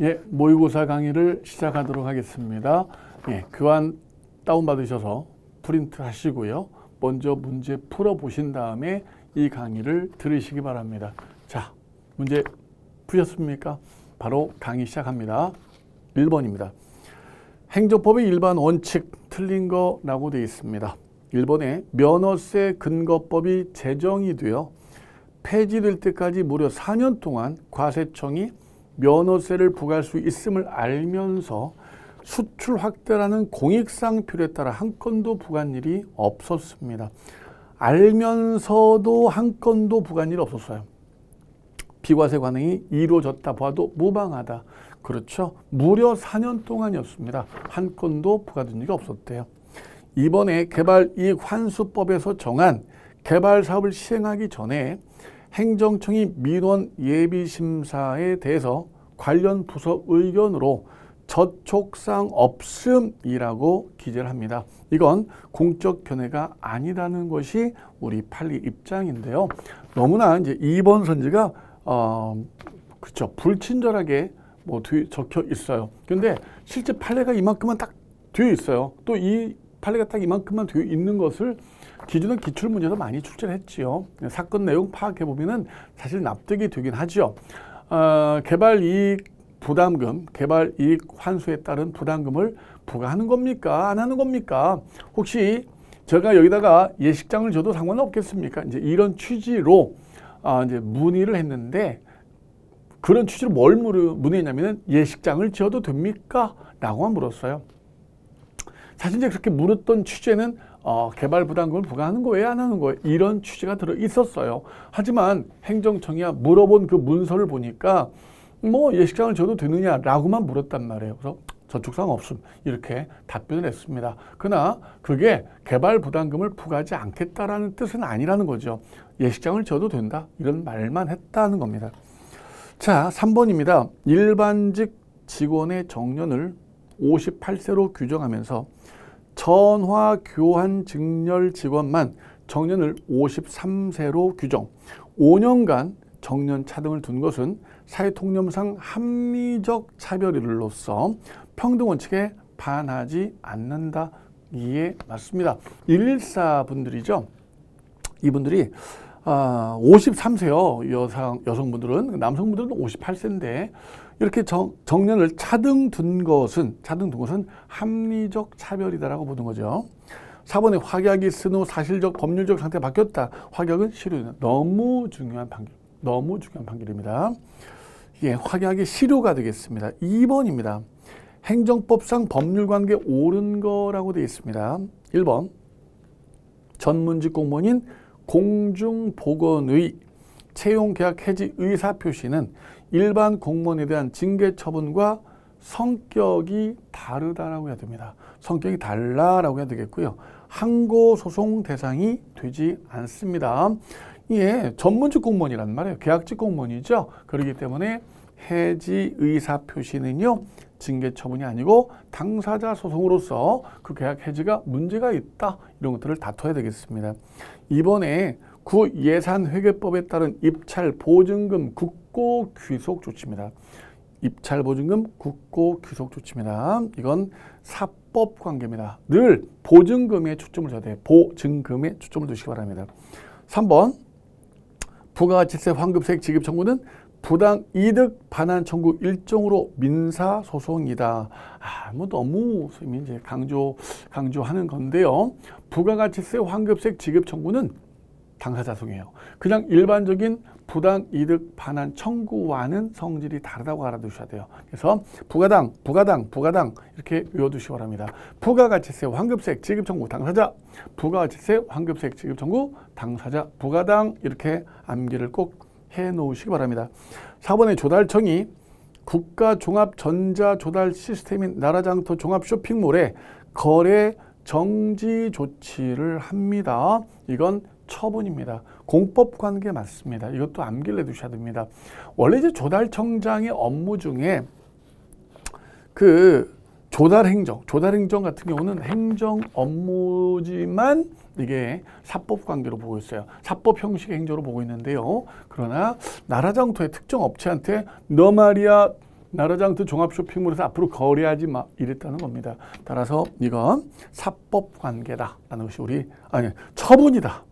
예, 모의고사 강의를 시작하도록 하겠습니다. 예, 교환 다운받으셔서 프린트 하시고요. 먼저 문제 풀어보신 다음에 이 강의를 들으시기 바랍니다. 자, 문제 푸셨습니까? 바로 강의 시작합니다. 1번입니다. 행정법의 일반 원칙 틀린 거라고 되어 있습니다. 1번에 면허세 근거법이 제정이 되어 폐지될 때까지 무려 4년 동안 과세청이 면허세를 부과할 수 있음을 알면서 수출 확대라는 공익상표에 따라 한 건도 부과한 일이 없었습니다. 알면서도 한 건도 부과한 일이 없었어요. 비과세 관행이 이루어졌다 보아도 무방하다. 그렇죠. 무려 4년 동안이었습니다. 한 건도 부과된 일이 없었대요. 이번에 개발이익환수법에서 정한 개발 사업을 시행하기 전에 행정청이 민원 예비심사에 대해서 관련 부서 의견으로 저촉사항 없음이라고 기재를 합니다. 이건 공적 견해가 아니라는 것이 우리 판례 입장인데요. 너무나 이제 2번 선지가 그렇죠, 불친절하게 적혀 있어요. 근데 실제 판례가 이만큼만 딱 되어 있어요. 또 이 판례가 딱 이만큼만 되어 있는 것을 기존의 기출문제에서 많이 출제를 했지요. 사건 내용 파악해 보면은 사실 납득이 되긴 하죠. 개발이익 부담금, 개발이익 환수에 따른 부담금을 부과하는 겁니까? 안 하는 겁니까? 혹시 제가 여기다가 예식장을 줘도 상관없겠습니까? 이제 이런 취지로 이제 문의를 했는데, 그런 취지로 뭘 문의했냐면은 예식장을 지어도 됩니까? 라고만 물었어요. 사실 이제 그렇게 물었던 취지에는 개발 부담금을 부과하는 거예요, 안 하는 거예요? 이런 취지가 들어 있었어요. 하지만 행정청이 물어본 그 문서를 보니까 예식장을 지어도 되느냐라고만 물었단 말이에요. 그래서 저촉사항 없음 이렇게 답변을 했습니다. 그러나 그게 개발 부담금을 부과하지 않겠다라는 뜻은 아니라는 거죠. 예식장을 지어도 된다 이런 말만 했다는 겁니다. 자, 3번입니다. 일반직 직원의 정년을 58세로 규정하면서 전화 교환 직렬 직원만 정년을 53세로 규정, 5년간 정년 차등을 둔 것은 사회통념상 합리적 차별로서 평등원칙에 반하지 않는다. 이에 맞습니다. 114 분들이죠. 이분들이 53세요. 여성분들은. 남성분들은 58세인데 이렇게 정년을 차등 둔 것은 합리적 차별이다라고 보는 거죠. 4번에 확약이 쓴 후 사실적 법률적 상태가 바뀌었다. 확약은 실효다. 너무 중요한 판결입니다. 예, 확약이 실효가 되겠습니다. 2번입니다. 행정법상 법률관계 옳은 거라고 되어 있습니다. 1번 전문직 공무원인 공중보건의 채용계약 해지 의사표시는 일반 공무원에 대한 징계 처분과 성격이 다르다라고 해야 됩니다. 성격이 달라라고 해야 되겠고요. 항고소송 대상이 되지 않습니다. 예, 전문직 공무원이란 말이에요. 계약직 공무원이죠. 그렇기 때문에 해지 의사표시는요, 징계 처분이 아니고 당사자 소송으로서 그 계약 해지가 문제가 있다. 이런 것들을 다퉈야 되겠습니다. 이번에 구예산회계법에 따른 입찰보증금 국고귀속조치입니다. 입찰보증금 국고귀속조치입니다. 이건 사법관계입니다. 늘 보증금에 초점을 둬야 돼요. 보증금에 초점을 두시기 바랍니다. 3번 부가가치세 환급세액 지급 청구는 부당이득 반환 청구 일종으로 민사소송이다. 너무 이제 강조하는 건데요. 부가가치세 환급세액 지급 청구는 당사자 소송이에요. 그냥 일반적인 부당이득 반환 청구와는 성질이 다르다고 알아두셔야 돼요. 그래서 부가당 이렇게 외워두시기 바랍니다. 부가가치세 환급세액 지급 청구 당사자, 부가가치세 환급세액 지급 청구 당사자, 부가당 이렇게 암기를 꼭 해놓으시기 바랍니다. 4번에 조달청이 국가종합전자조달시스템인 나라장터 종합쇼핑몰에 거래 정지 조치를 합니다. 이건 처분입니다. 공법관계 맞습니다. 이것도 암기를 해두셔야 됩니다. 원래 이제 조달청장의 업무 중에 그 조달행정 같은 경우는 행정 업무지만 이게 사법관계로 보고 있어요. 사법 형식의 행정으로 보고 있는데요. 그러나 나라장터의 특정 업체한테 너 말이야 나라장터 종합 쇼핑몰에서 앞으로 거래하지 마 이랬다는 겁니다. 따라서 이건 사법관계다라는 것이 처분이다.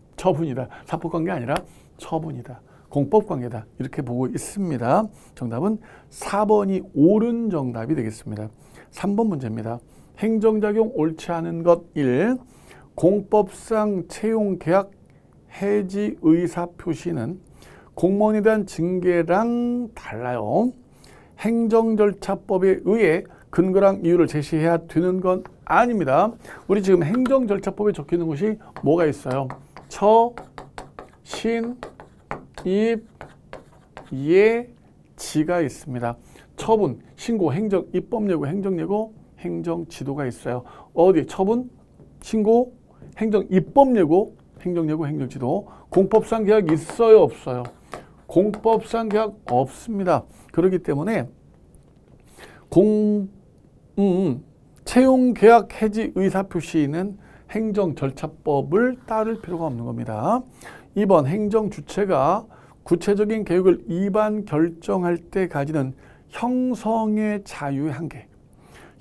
사법관계 아니라 처분이다. 공법관계다. 이렇게 보고 있습니다. 정답은 4번이 옳은 정답이 되겠습니다. 3번 문제입니다. 행정작용 옳지 않은 것 1. 공법상 채용계약 해지 의사표시는 공무원에 대한 징계랑 달라요. 행정절차법에 의해 근거랑 이유를 제시해야 되는 건 아닙니다. 우리 지금 행정절차법에 적혀있는 것이 뭐가 있어요? 처, 신, 입, 예, 지가 있습니다. 처분, 신고, 행정, 입법예고, 행정예고, 행정지도가 있어요. 어디? 처분, 신고, 행정, 입법예고, 행정예고, 행정지도. 공법상 계약 있어요? 없어요? 공법상 계약 없습니다. 그렇기 때문에 채용계약 해지 의사표시는 행정절차법을 따를 필요가 없는 겁니다. 2번 행정주체가 구체적인 계획을 위반 결정할 때 가지는 형성의 자유의 한계.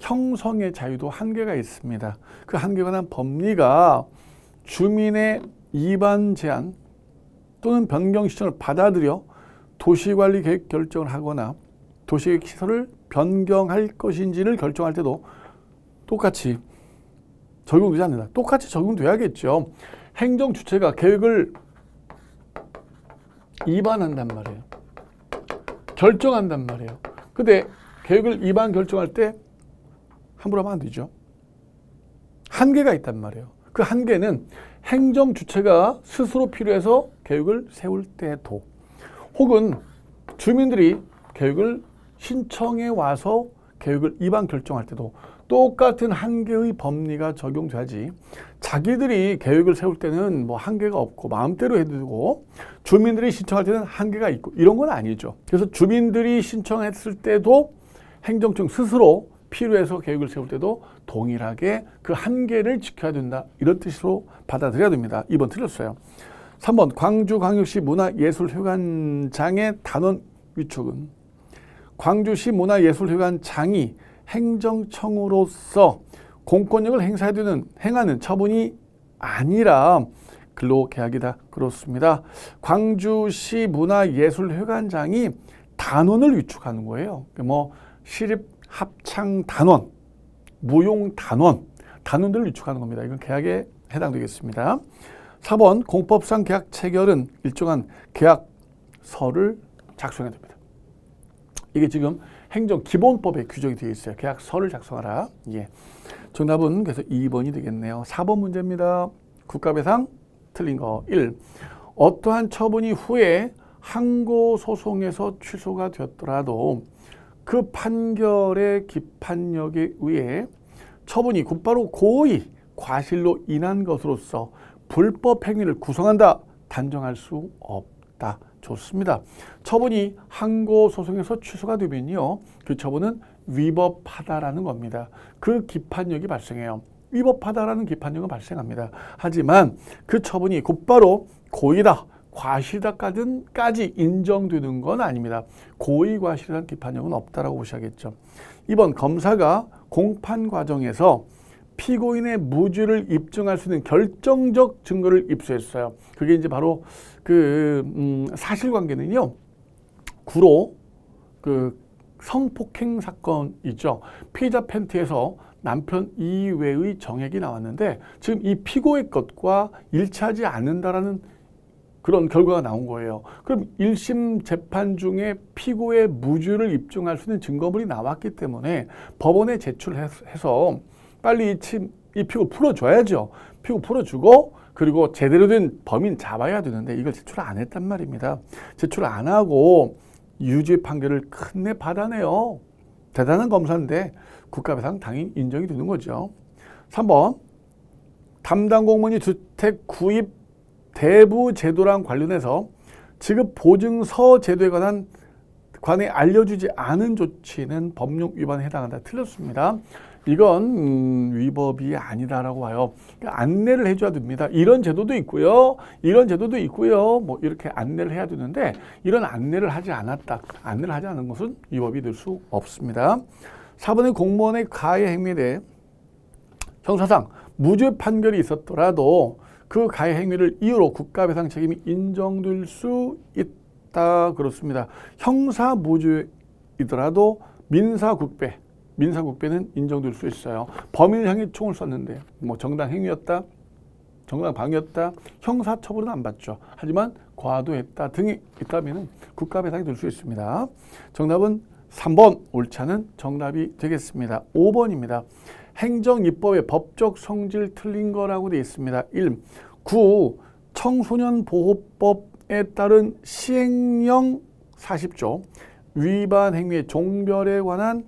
형성의 자유도 한계가 있습니다. 그 한계에 관한 법리가 주민의 위반 제한 또는 변경 신청을 받아들여 도시관리 계획 결정을 하거나 도시계획 시설을 변경할 것인지를 결정할 때도 똑같이 적용되지 않는다. 똑같이 적용돼야겠죠. 행정 주체가 계획을 위반한단 말이에요. 결정한단 말이에요. 근데 계획을 위반 결정할 때 함부로 하면 안 되죠. 한계가 있단 말이에요. 그 한계는 행정 주체가 스스로 필요해서 계획을 세울 때도 혹은 주민들이 계획을 신청해 와서 계획을 위반 결정할 때도 똑같은 한계의 법리가 적용돼야지 자기들이 계획을 세울 때는 뭐 한계가 없고 마음대로 해도 되고 주민들이 신청할 때는 한계가 있고 이런 건 아니죠. 그래서 주민들이 신청했을 때도 행정청 스스로 필요해서 계획을 세울 때도 동일하게 그 한계를 지켜야 된다. 이런 뜻으로 받아들여야 됩니다. 2번 틀렸어요. 3번 광주광역시 문화예술회관장의 단원 위촉은 광주시 문화예술회관장이 행정청으로서 공권력을 행하는 처분이 아니라 근로계약이다. 그렇습니다. 광주시 문화예술회관장이 단원을 위촉하는 거예요. 뭐 시립합창단원, 무용단원, 단원들을 위촉하는 겁니다. 이건 계약에 해당되겠습니다. 4번 공법상 계약 체결은 일정한 계약서를 작성해야 됩니다. 이게 지금 행정기본법에 규정이 되어 있어요. 계약서를 작성하라. 예. 정답은 그래서 2번이 되겠네요. 4번 문제입니다. 국가배상 틀린 거 1. 어떠한 처분이 후에 항고소송에서 취소가 되었더라도 그 판결의 기판력에 의해 처분이 곧바로 고의, 과실로 인한 것으로서 불법 행위를 구성한다. 단정할 수 없다. 좋습니다. 처분이 항고소송에서 취소가 되면요. 그 처분은 위법하다라는 겁니다. 그 기판력이 발생해요. 위법하다라는 기판력은 발생합니다. 하지만 그 처분이 곧바로 고의다, 과실다까지 인정되는 건 아닙니다. 고의, 과실이라는 기판력은 없다라고 보셔야겠죠. 2번 검사가 공판 과정에서 피고인의 무죄를 입증할 수 있는 결정적 증거를 입수했어요. 그게 이제 바로 사실관계는요. 구로 성폭행 사건이죠. 피해자 팬티에서 남편 이외의 정액이 나왔는데 지금 이 피고의 것과 일치하지 않는다라는 그런 결과가 나온 거예요. 그럼 1심 재판 중에 피고의 무죄를 입증할 수 있는 증거물이 나왔기 때문에 법원에 제출해서 빨리 이 피고 풀어줘야죠. 피고 풀어주고 그리고 제대로 된 범인 잡아야 되는데 이걸 제출 안 했단 말입니다. 제출 안 하고 유죄 판결을 끝내 받아내요. 대단한 검사인데 국가배상 당연히 인정이 되는 거죠. 3번 담당 공무원이 주택 구입 대부 제도랑 관련해서 지급 보증서 제도에 관해 알려주지 않은 조치는 법령 위반에 해당한다. 틀렸습니다. 이건 위법이 아니다라고 봐요. 그러니까 안내를 해줘야 됩니다. 이런 제도도 있고요. 이런 제도도 있고요. 뭐 이렇게 안내를 해야 되는데 이런 안내를 하지 않았다. 안내를 하지 않은 것은 위법이 될 수 없습니다. 4번의 공무원의 가해 행위에 대해 형사상 무죄 판결이 있었더라도 그 가해 행위를 이유로 국가배상 책임이 인정될 수 있다. 그렇습니다. 형사 무죄이더라도 민사국배는 인정될 수 있어요. 범인을 향해 총을 쐈는데 뭐 정당 행위였다, 정당 방위였다, 형사처벌은 안 받죠. 하지만 과도했다 등이 있다면 국가배상이 될 수 있습니다. 정답은 3번, 옳지 않은 정답이 되겠습니다. 5번입니다. 행정입법의 법적 성질 틀린 거라고 되어 있습니다. 1. 9. 청소년보호법에 따른 시행령 40조 위반 행위의 종별에 관한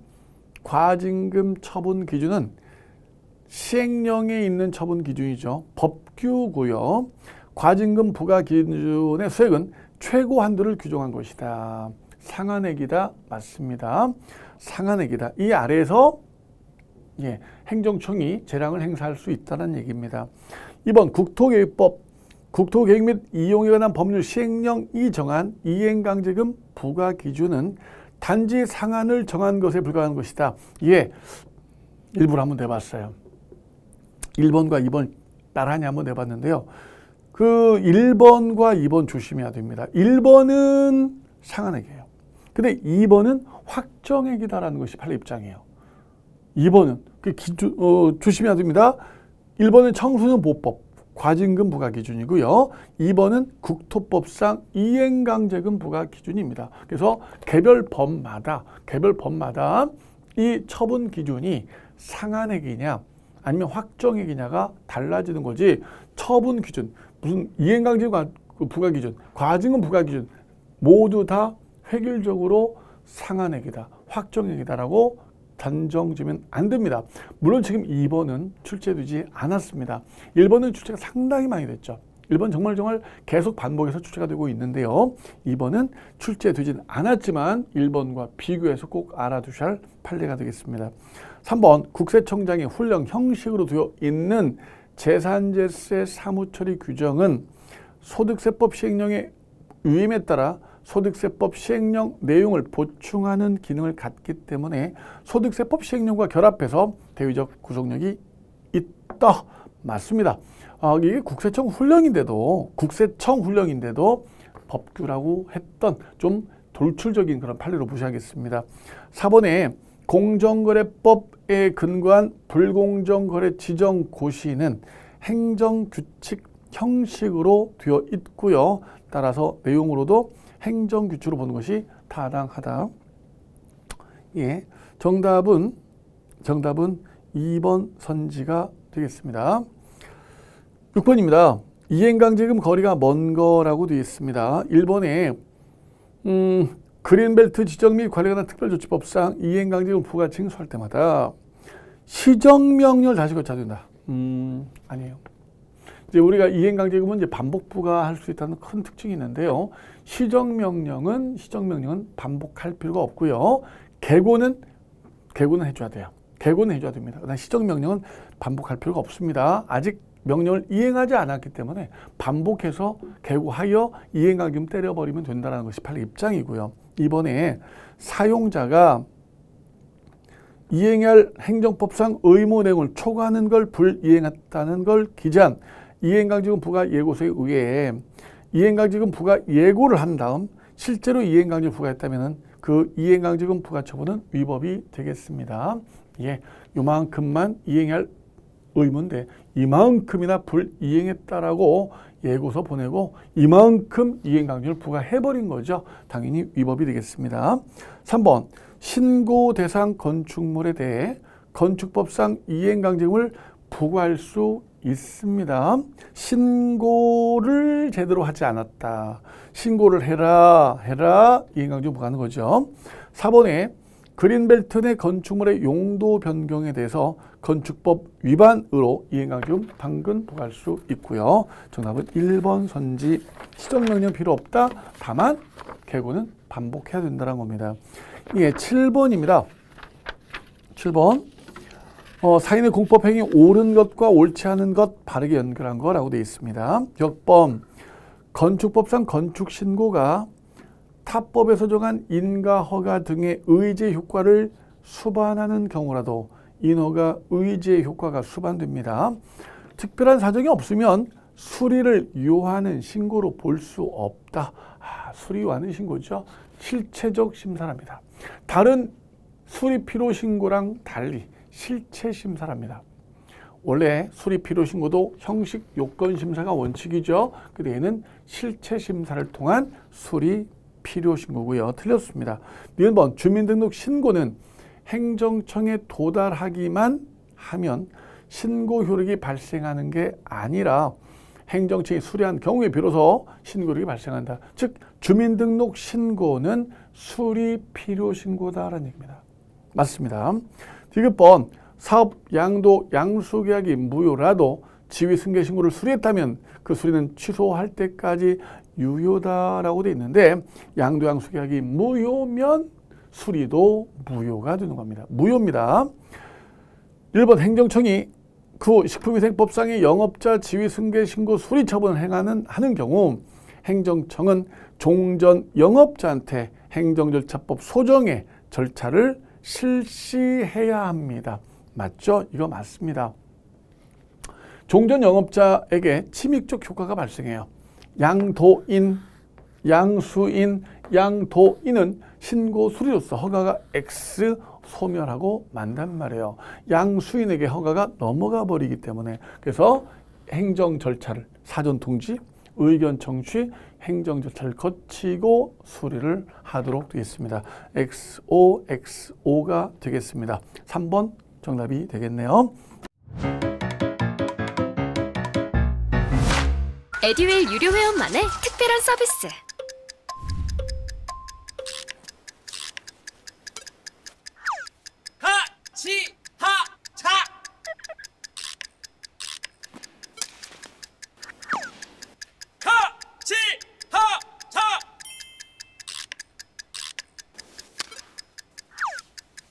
과징금 처분 기준은 시행령에 있는 처분 기준이죠. 법규고요. 과징금 부과 기준의 수액은 최고 한도를 규정한 것이다. 상한액이다. 맞습니다. 상한액이다. 이 아래에서 행정청이 재량을 행사할 수 있다는 얘기입니다. 2번 국토계획법, 국토계획 및 이용에 관한 법률 시행령이 정한 이행강제금 부과 기준은 단지 상한을 정한 것에 불과한 것이다. 일부러 한번 내봤어요. 1번과 2번 나란히 한번 내봤는데요. 그 1번과 2번 조심해야 됩니다. 1번은 상한액이에요. 근데 2번은 확정액이다라는 것이 판례 입장이에요. 2번은 조심해야 됩니다. 1번은 청소년보호법 과징금 부과 기준이고요. 2번은 국토법상 이행강제금 부과 기준입니다. 그래서 개별 법마다 이 처분 기준이 상한액이냐 아니면 확정액이냐가 달라지는 거지. 처분 기준, 무슨 이행강제금 부과 기준, 과징금 부과 기준 모두 다 획일적으로 상한액이다, 확정액이다라고 단정지면 안 됩니다. 물론 지금 2번은 출제되지 않았습니다. 1번은 출제가 상당히 많이 됐죠. 1번 정말 계속 반복해서 출제가 되고 있는데요. 2번은 출제되진 않았지만 1번과 비교해서 꼭 알아두셔야 할 판례가 되겠습니다. 3번 국세청장의 훈령 형식으로 되어 있는 재산제세 사무처리 규정은 소득세법 시행령의 위임에 따라 소득세법 시행령 내용을 보충하는 기능을 갖기 때문에 소득세법 시행령과 결합해서 대위적 구속력이 있다. 맞습니다. 이게 국세청 훈령인데도 법규라고 했던 좀 돌출적인 그런 판례로 무시하겠습니다. 4번에 공정거래법에 근거한 불공정거래 지정 고시는 행정규칙 형식으로 되어 있고요. 따라서 내용으로도 행정규칙으로 보는 것이 타당하다. 정답은 2번 선지가 되겠습니다. 6번입니다. 이행강제금 거리가 먼 거라고 되어 있습니다. 1번에 그린벨트 지정 및 관리에 관한 특별조치법상 이행강제금 부과 징수할 때마다 시정명령을 다시 거쳐야 된다. 아니에요. 이제 우리가 이행강제금은 이제 반복 부과할 수 있다는 큰 특징이 있는데요. 시정명령은 반복할 필요가 없고요. 개고는 해줘야 돼요. 개고는 해줘야 됩니다. 그다음 시정명령은 반복할 필요가 없습니다. 아직 명령을 이행하지 않았기 때문에 반복해서 개고하여 이행강제금 때려버리면 된다는 것이 판례 입장이고요. 이번에 사용자가 이행해야 할 행정법상 의무 내용을 초과하는 걸 불이행했다는 걸 기재한 이행강제금 부과 예고서에 의해 이행강제금 부과 예고를 한 다음 실제로 이행강제금 부과했다면 그 이행강제금 부과 처분은 위법이 되겠습니다. 요만큼만 이행해야 할 의무인데 이만큼이나 불이행했다라고 예고서 보내고 이만큼 이행강제를 부과해버린 거죠. 당연히 위법이 되겠습니다. 3번 신고 대상 건축물에 대해 건축법상 이행강제금을 부과할 수 있습니다. 신고를 제대로 하지 않았다. 신고를 해라 이행강제금 부과하는 거죠. 4번에 그린벨트 내 건축물의 용도 변경에 대해서 건축법 위반으로 이행강제금 당근 부과할 수 있고요. 정답은 1번 선지. 시정명령 필요 없다. 다만 개고는 반복해야 된다는 겁니다. 7번입니다. 7번 사인의 공법행위 옳은 것과 옳지 않은 것 바르게 연결한 거라고 되어 있습니다. 격범 건축법상 건축신고가 타법에서 정한 인가, 허가 등의 의제 효과를 수반하는 경우라도 인허가 의제 효과가 수반됩니다. 특별한 사정이 없으면 수리를 요하는 신고로 볼 수 없다. 수리 요하는 신고죠. 실체적 심사랍니다. 다른 수리 필요 신고랑 달리 실체 심사랍니다. 원래 수리 필요 신고도 형식 요건 심사가 원칙이죠. 근데 얘는 실체 심사를 통한 수리 필요 신고고요. 틀렸습니다. 1번 주민등록 신고는 행정청에 도달하기만 하면 신고 효력이 발생하는 게 아니라 행정청이 수리한 경우에 비로소 신고 효력이 발생한다. 즉 주민등록 신고는 수리 필요 신고다라는 얘기입니다. 맞습니다. 디귿번 사업 양도 양수 계약이 무효라도 지위 승계 신고를 수리했다면 그 수리는 취소할 때까지 유효다라고 되어 있는데 양도 양수 계약이 무효면 수리도 무효가 되는 겁니다. 무효입니다. 1번 행정청이 그 식품위생법상의 영업자 지위 승계 신고 수리 처분을 하는 경우 행정청은 종전 영업자한테 행정절차법 소정의 절차를 실시해야 합니다. 맞죠? 이거 맞습니다. 종전 영업자에게 침입적 효과가 발생해요. 양도인, 양수인, 양도인은 신고 수리로서 허가가 X 소멸하고 만단 말이에요. 양수인에게 허가가 넘어가 버리기 때문에 그래서 행정 절차를 사전 통지, 의견 청취, 행정 절차를 거치고 수리를 하도록 되어 있습니다. XO, XO가 되겠습니다. 3번 정답이 되겠네요. 에듀윌 유료 회원만의 특별한 서비스. 하치하차 하치하차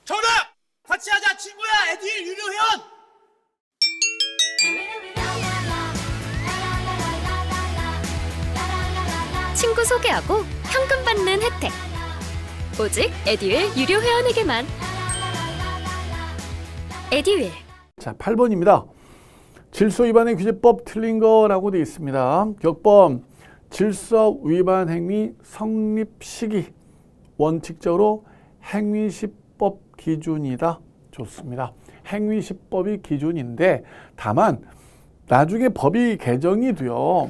정답! 같이 하자 친구야 에듀윌 유료 회원! 친구 소개하고 현금 받는 혜택. 오직 에듀윌 유료 회원에게만. 에듀윌. 자, 8번입니다. 질서 위반의 규제법 틀린 거라고 되어 있습니다. 격범 질서 위반 행위 성립 시기 원칙적으로 행위시법 기준이다. 좋습니다. 행위시법이 기준인데 다만 나중에 법이 개정이 돼요.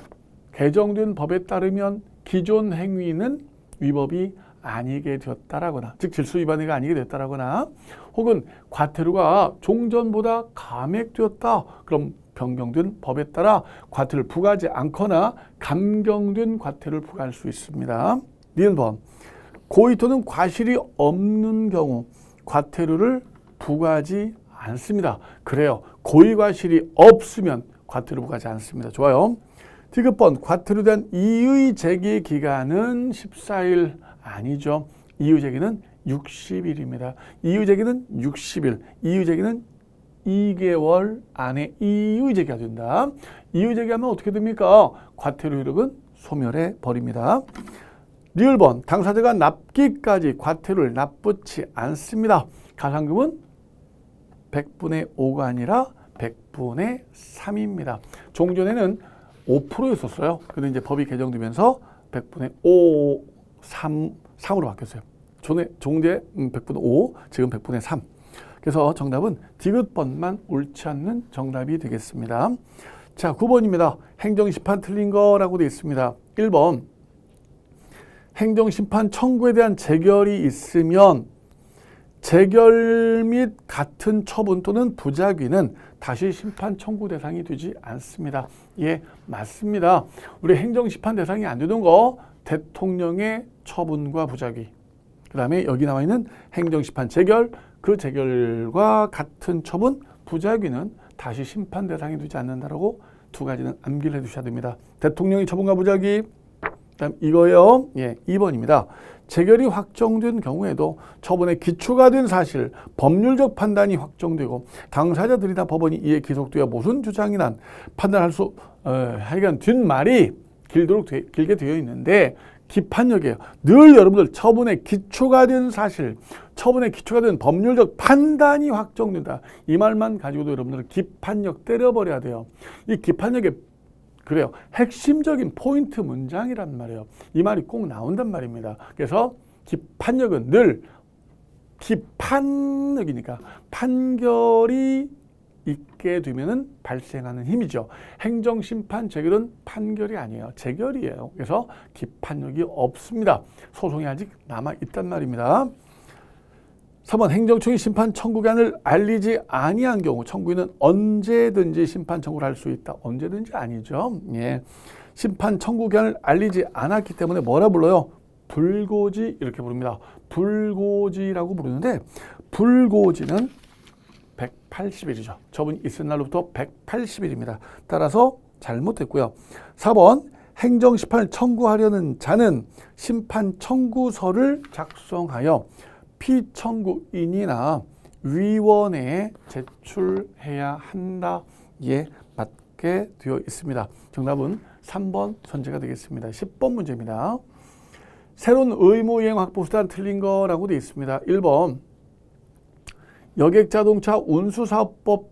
개정된 법에 따르면 기존 행위는 위법이 아니게 되었다라거나 즉 질서 위반이 아니게 됐다라거나 혹은 과태료가 종전보다 감액되었다. 그럼 변경된 법에 따라 과태료를 부과하지 않거나 감경된 과태료를 부과할 수 있습니다. 2번 고의 또는 과실이 없는 경우 과태료를 부과하지 않습니다. 그래요. 고의 과실이 없으면 과태료 부과하지 않습니다. 좋아요. 디귿번 과태료에 대한 이의 제기 기간은 14일 아니죠. 이의 제기는 60일입니다. 이의 제기는 60일. 이의 제기는 2개월 안에 이의 제기가 된다. 이의 제기하면 어떻게 됩니까? 과태료 효력은 소멸해 버립니다. 리을번 당사자가 납기까지 과태료를 납부치 않습니다. 가산금은 100분의 5가 아니라 100분의 3입니다. 종전에는 5%였었어요. 근데 이제 법이 개정되면서 100분의 5, 3으로 바뀌었어요. 종대 100분의 5, 지금 100분의 3. 그래서 정답은 디귿번만 옳지 않는 정답이 되겠습니다. 자, 9번입니다. 행정심판 틀린 거라고 되어 있습니다. 1번 행정심판 청구에 대한 재결이 있으면 재결 및 같은 처분 또는 부작위는 다시 심판 청구 대상이 되지 않습니다. 예, 맞습니다. 우리 행정심판 대상이 안 되는 거 대통령의 처분과 부작위, 그 다음에 여기 나와 있는 행정심판 재결, 그 재결과 같은 처분, 부작위는 다시 심판 대상이 되지 않는다라고 두 가지는 암기를 해두셔야 됩니다. 대통령의 처분과 부작위, 그다음 이거요. 예, 2번입니다. 재결이 확정된 경우에도 처분에 기초가 된 사실, 법률적 판단이 확정되고 당사자들이나 법원이 이에 기속되어 무슨 주장이 난 판단할 수 하여간 뒷말이 길게 되어 있는데 기판력이에요. 늘 여러분들 처분에 기초가 된 사실, 처분에 기초가 된 법률적 판단이 확정된다. 이 말만 가지고도 여러분들은 기판력 때려버려야 돼요. 이 기판력의 그래요. 핵심적인 포인트 문장이란 말이에요. 이 말이 꼭 나온단 말입니다. 그래서 기판력은 늘 기판력이니까 판결이 있게 되면은 발생하는 힘이죠. 행정심판 재결은 판결이 아니에요. 재결이에요. 그래서 기판력이 없습니다. 소송이 아직 남아있단 말입니다. 3번 행정청이 심판 청구기한을 알리지 아니한 경우 청구인은 언제든지 심판 청구를 할 수 있다. 언제든지 아니죠. 예. 심판 청구기한을 알리지 않았기 때문에 뭐라 불러요? 불고지 이렇게 부릅니다. 불고지라고 부르는데 불고지는 180일이죠. 처분이 있은 날로부터 180일입니다. 따라서 잘못됐고요. 4번 행정심판을 청구하려는 자는 심판 청구서를 작성하여 피청구인이나 위원회에 제출해야 한다. 예, 맞게 되어 있습니다. 정답은 3번 선제가 되겠습니다. 10번 문제입니다. 새로운 의무이행 확보수단 틀린 거라고 되어 있습니다. 1번 여객자동차 운수사업법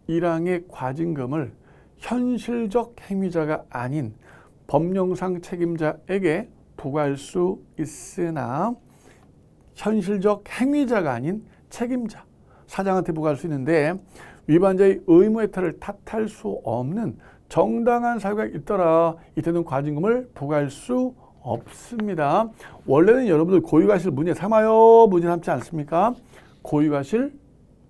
1항의 과징금을 현실적 행위자가 아닌 법령상 책임자에게 부과할 수 있으나 현실적 행위자가 아닌 책임자, 사장한테 부과할 수 있는데 위반자의 의무 해탈을 탓할 수 없는 정당한 사유가 있더라. 이때는 과징금을 부과할 수 없습니다. 원래는 여러분들 고유과실 문제 삼아요? 문제 삼지 않습니까? 고유과실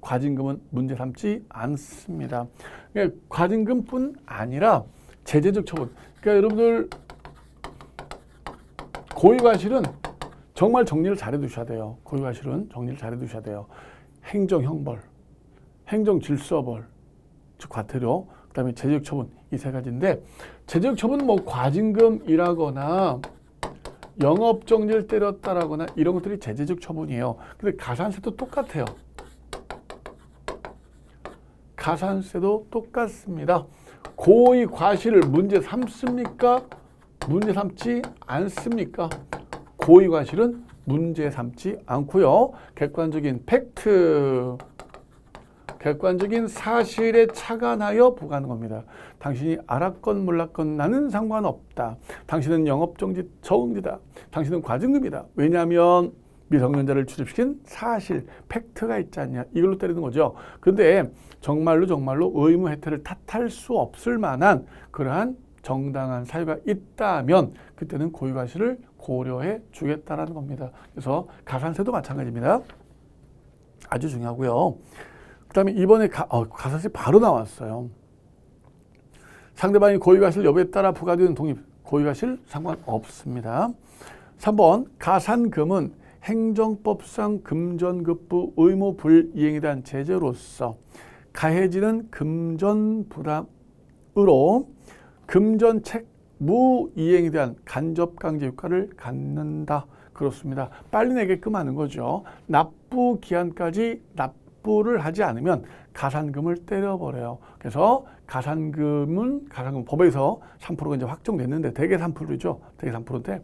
과징금은 문제 삼지 않습니다. 그러니까 과징금뿐 아니라 제재적 처분. 그러니까 여러분들 고유과실은 정말 정리를 잘해 두셔야 돼요. 고유과실은 정리를 잘해 두셔야 돼요. 행정형벌, 행정질서벌, 즉 과태료, 그 다음에 제재적 처분 이 세 가지인데 제재적 처분은 뭐 과징금이라거나 영업정지를 때렸다라거나 이런 것들이 제재적 처분이에요. 근데 가산세도 똑같아요. 가산세도 똑같습니다. 고의 과실을 문제 삼습니까? 문제 삼지 않습니까? 고의 과실은 문제 삼지 않고요. 객관적인 팩트, 객관적인 사실에 착안하여 부과하는 겁니다. 당신이 알았건 몰랐건 나는 상관없다. 당신은 영업정지 저응지다. 당신은 과징금이다. 왜냐하면 미성년자를 출입시킨 사실, 팩트가 있지 않냐. 이걸로 때리는 거죠. 그런데 정말로 의무 혜택을 탓할 수 없을 만한 그러한 정당한 사유가 있다면 그때는 고유과실을 고려해 주겠다라는 겁니다. 그래서 가산세도 마찬가지입니다. 아주 중요하고요. 그 다음에 이번에 가산세 바로 나왔어요. 상대방이 고유과실 여부에 따라 부과되는 독립, 고유과실 상관없습니다. 3번 가산금은 행정법상 금전급부 의무 불이행에 대한 제재로서 가해지는 금전 부담으로 금전 책무 이행에 대한 간접 강제 효과를 갖는다. 그렇습니다. 빨리 내게끔 하는 거죠. 납부 기한까지 납부를 하지 않으면 가산금을 때려버려요. 그래서 가산금 법에서 3%가 이제 확정됐는데 대개 3%죠. 대개 3%인데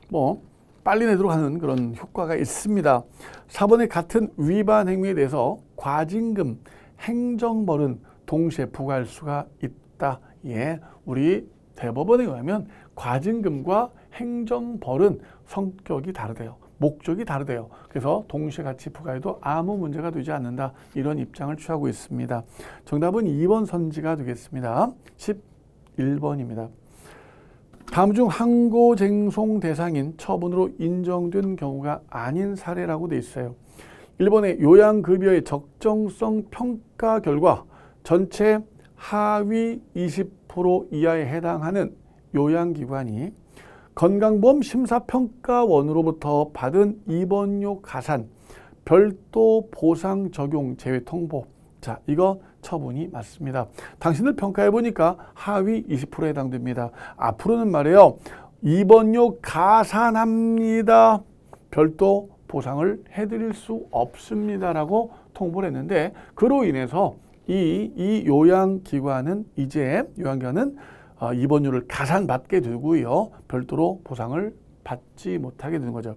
뭐 빨리 내도록 하는 그런 효과가 있습니다. 4번의 같은 위반 행위에 대해서 과징금, 행정벌은 동시에 부과할 수가 있다. 예, 우리 대법원에 의하면 과징금과 행정벌은 성격이 다르대요. 목적이 다르대요. 그래서 동시에 같이 부과해도 아무 문제가 되지 않는다. 이런 입장을 취하고 있습니다. 정답은 2번 선지가 되겠습니다. 11번입니다. 다음 중 항고쟁송 대상인 처분으로 인정된 경우가 아닌 사례라고 되어 있어요. 1번의 요양급여의 적정성 평가 결과 전체 하위 20% 이하에 해당하는 요양기관이 건강보험 심사평가원으로부터 받은 입원료 가산, 별도 보상 적용 제외 통보. 자, 이거 처분이 맞습니다. 당신들 평가해 보니까 하위 20%에 해당됩니다. 앞으로는 말이에요. 이번료 가산합니다. 별도 보상을 해드릴 수 없습니다라고 통보를 했는데 그로 인해서 이 요양기관은 입원료를 가산받게 되고요. 별도로 보상을 받지 못하게 되는 거죠.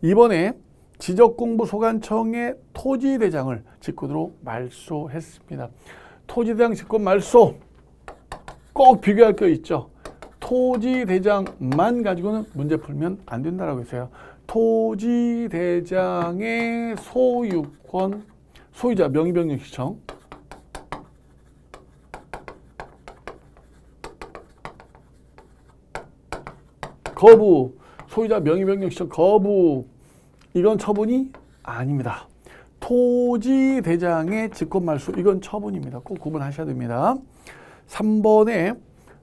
이번에 지적공부소관청의 토지대장을 직권으로 말소했습니다. 토지대장 직권 말소 꼭 비교할 거 있죠. 토지대장만 가지고는 문제 풀면 안 된다라고 했어요. 토지대장의 소유권, 소유자 명의변경 신청, 거부, 소유자 명의변경 신청 거부, 이건 처분이 아닙니다. 토지대장의 직권말소, 이건 처분입니다. 꼭 구분하셔야 됩니다. 3번에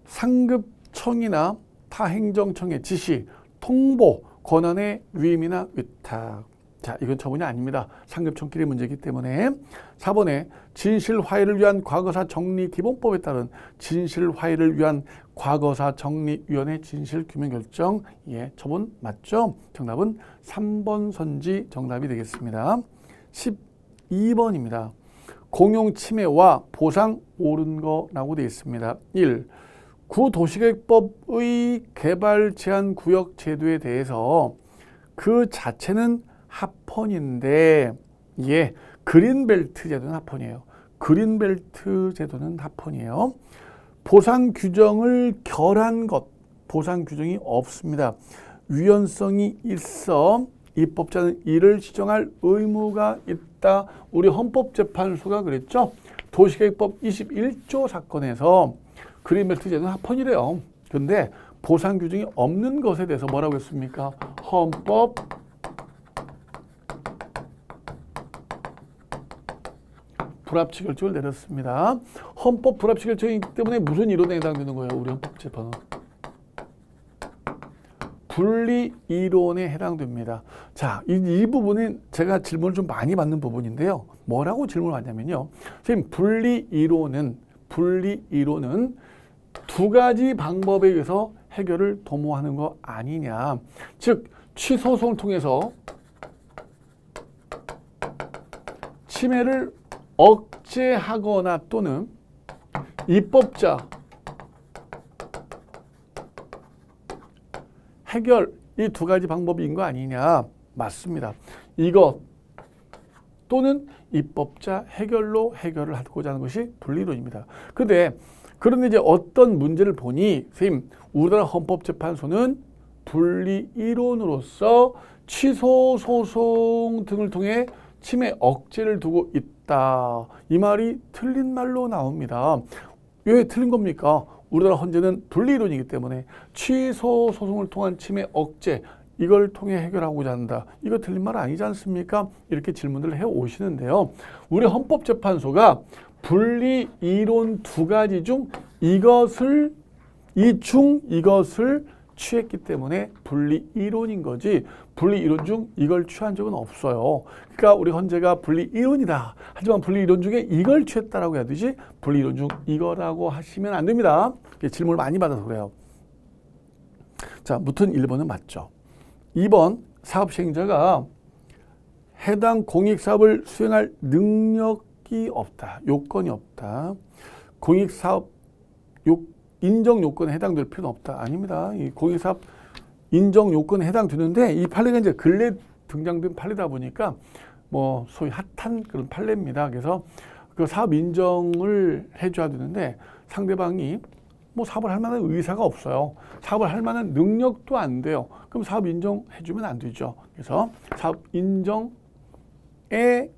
상급청이나 타행정청의 지시, 통보, 권한의 위임이나 위탁. 자, 이건 처분이 아닙니다. 상급청끼리 문제이기 때문에. 4번에 진실화해를 위한 과거사 정리기본법에 따른 진실화해를 위한 과거사 정리위원회 진실규명결정. 예, 처분 맞죠? 정답은 3번 선지 정답이 되겠습니다. 12번입니다. 공용침해와 보상 옳은 거라고 되어 있습니다. 1. 구도시계획법의 개발제한구역 제도에 대해서 그 자체는 합헌인데, 예, 그린벨트 제도는 합헌이에요. 그린벨트 제도는 합헌이에요. 보상 규정을 결한 것, 보상 규정이 없습니다. 유연성이 있어 입법자는 이를 지정할 의무가 있다. 우리 헌법재판소가 그랬죠. 도시계획법 21조 사건에서 그린벨트 제도는 합헌이래요. 그런데 보상 규정이 없는 것에 대해서 뭐라고 했습니까? 헌법 불합치 결정을 내렸습니다. 헌법 불합치 결정이기 때문에 무슨 이론에 해당되는 거예요? 우리 헌법재판은 분리 이론에 해당됩니다. 자, 이 부분은 제가 질문을 좀 많이 받는 부분인데요. 뭐라고 질문을 하냐면요. 선생님, 분리 이론은 두 가지 방법에 의해서 해결을 도모하는 거 아니냐. 즉, 취소소송을 통해서 침해를 억제하거나 또는 입법자 해결, 이 두 가지 방법인 거 아니냐. 맞습니다. 이것 또는 입법자 해결로 해결을 하고자 하는 것이 분리론입니다. 그런데 이제 어떤 문제를 보니 선생님, 우리나라 헌법재판소는 분리이론으로서 취소소송 등을 통해 침해 억제를 두고 있다. 이 말이 틀린 말로 나옵니다. 왜 틀린 겁니까? 우리나라 헌재는 분리이론이기 때문에 취소 소송을 통한 침해 억제, 이걸 통해 해결하고자 한다. 이거 틀린 말 아니지 않습니까? 이렇게 질문을 해 오시는데요. 우리 헌법재판소가 분리이론 두 가지 중 이것을 취했기 때문에 분리이론인 거지, 분리이론 중 이걸 취한 적은 없어요. 그러니까 우리 헌재가 분리이론이다. 하지만 분리이론 중에 이걸 취했다라고 해야 되지, 분리이론 중 이거라고 하시면 안 됩니다. 질문을 많이 받아서 그래요. 자, 무튼 1번은 맞죠. 2번, 사업시행자가 해당 공익사업을 수행할 능력이 없다. 요건이 없다. 공익사업 인정 요건에 해당될 필요는 없다. 아닙니다. 이 공익사업 인정 요건에 해당되는데 이 판례가 이제 근래 등장된 판례다 보니까 뭐 소위 핫한 그런 판례입니다. 그래서 그 사업 인정을 해줘야 되는데 상대방이 뭐 사업을 할 만한 의사가 없어요. 사업을 할 만한 능력도 안 돼요. 그럼 사업 인정해주면 안 되죠. 그래서 사업 인정의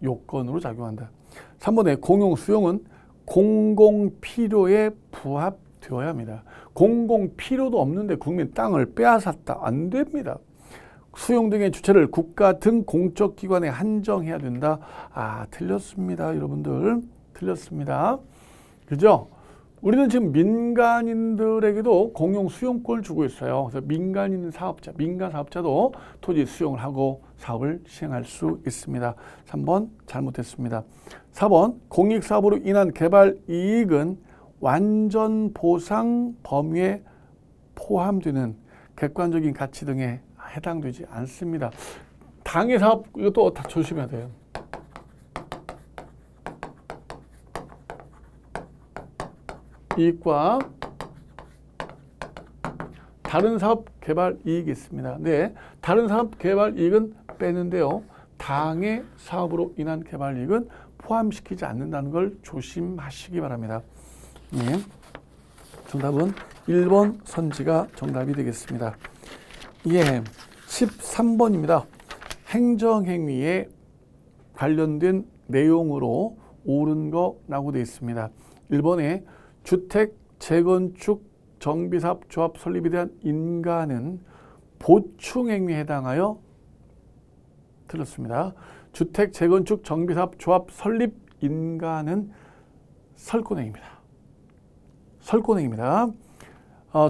요건으로 작용한다. 3번에 공용 수용은 공공 필요에 부합되어야 합니다. 공공 필요도 없는데 국민 땅을 빼앗았다. 안 됩니다. 수용 등의 주체를 국가 등 공적 기관에 한정해야 된다. 아, 틀렸습니다. 여러분들. 틀렸습니다. 그죠? 우리는 지금 민간인들에게도 공용 수용권을 주고 있어요. 그래서 민간 사업자도 토지 수용을 하고 사업을 시행할 수 있습니다. 3번 잘못했습니다. 4번 공익사업으로 인한 개발 이익은 완전 보상 범위에 포함되는 객관적인 가치 등에 해당되지 않습니다. 당해 사업 이것도 다 조심해야 돼요. 이익과 다른 사업 개발 이익이 있습니다. 네, 다른 사업 개발 이익은 빼는데요. 당해 사업으로 인한 개발 이익은 포함시키지 않는다는 걸 조심하시기 바랍니다. 네, 정답은 1번 선지가 정답이 되겠습니다. 예, 13번입니다. 행정행위에 관련된 내용으로 옳은 거라고 되어 있습니다. 1번에 주택, 재건축, 정비사업, 조합 설립에 대한 인가는 보충행위에 해당하여 틀렸습니다. 주택, 재건축, 정비사업, 조합 설립 인가는 설권행위입니다. 설권행위입니다.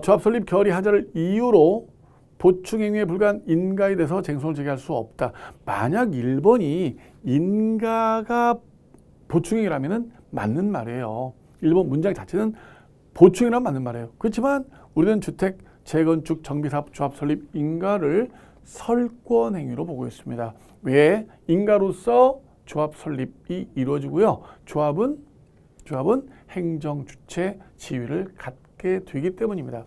조합 설립 결의 하자를 이유로 보충행위에 불과한 인가에 대해서 쟁송을 제기할 수 없다. 만약 1번이 인가가 보충행위라면 맞는 말이에요. 1번 문장 자체는 보충이란 맞는 말이에요. 그렇지만 우리는 주택, 재건축, 정비사업, 조합 설립 인가를 설권행위로 보고 있습니다. 왜? 인가로서 조합 설립이 이루어지고요. 조합은 행정주체 지위를 갖게 되기 때문입니다.